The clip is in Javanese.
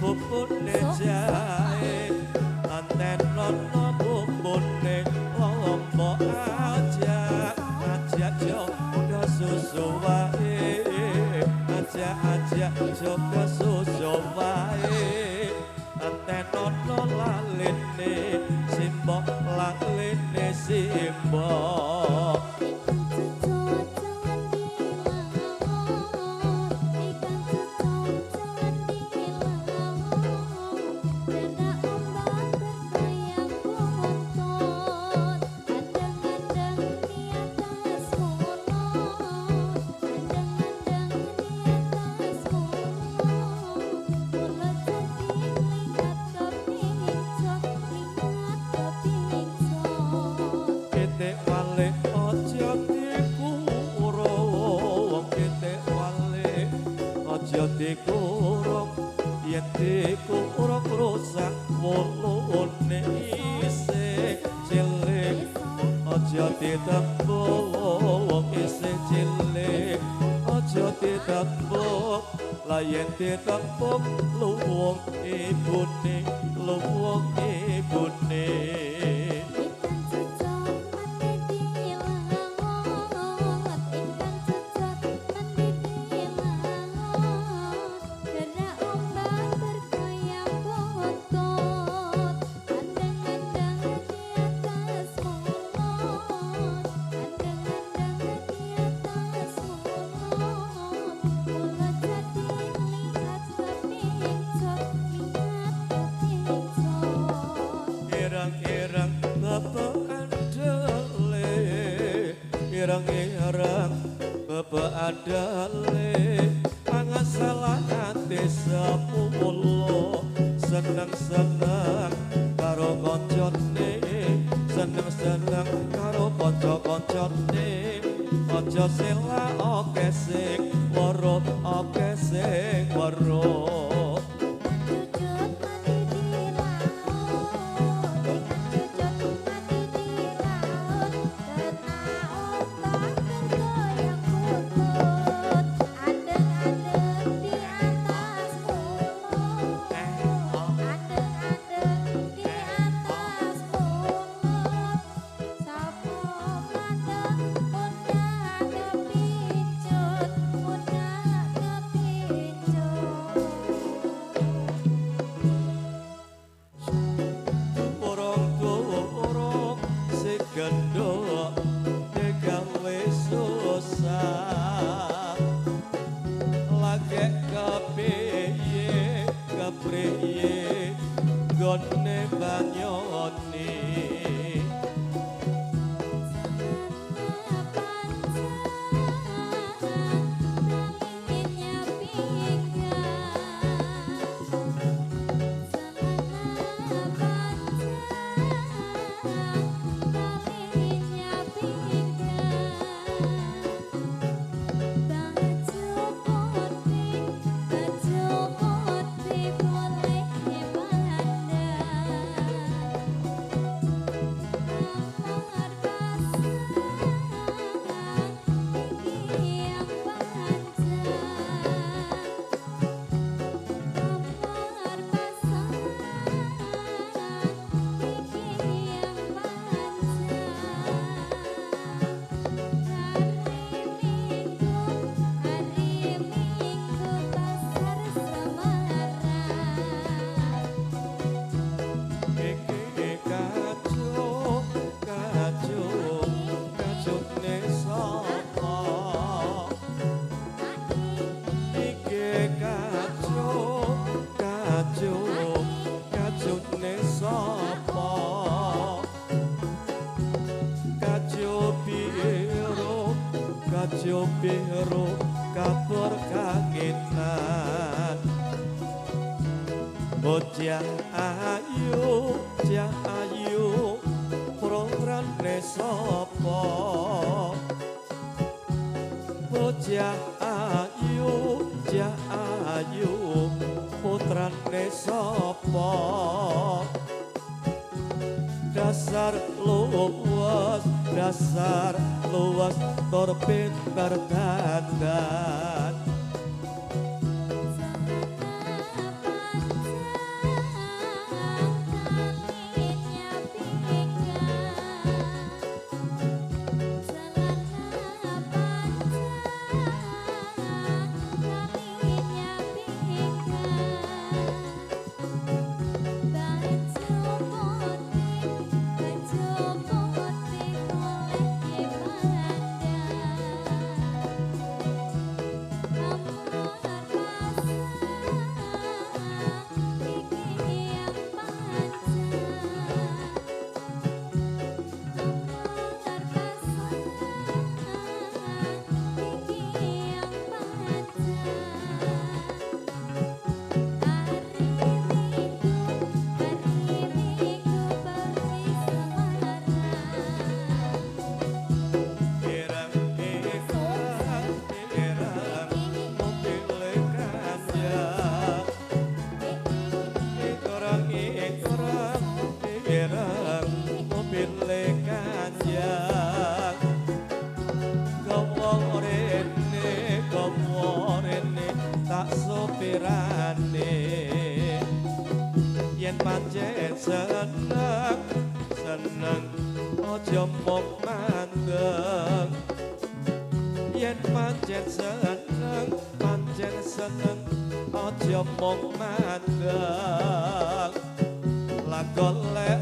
Bubune jahe anten lono bubune lombok aja joga susu wae aja joga susu wae anten lono lalene simbok lalene simbok dikurung yen dikurung rusak mulune isih cilik aja ditembung isih cilik aja ditembung la yen ditembung luwung ibune irang-irang bapak andale irang-irang bapak andale pangasalan ati sepuluh seneng-seneng karo koncone seneng-seneng karo kanca-kancane aja sela oke sing weruh oke sing weruh Pincut bocah ayu jah ayu prograne sapa bocah ayu jah ayu putrane sapa dasar luas tur pinter dandan yen pancen seneng aja mok mandeng yen pancen seneng aja mok mandeng lakon lek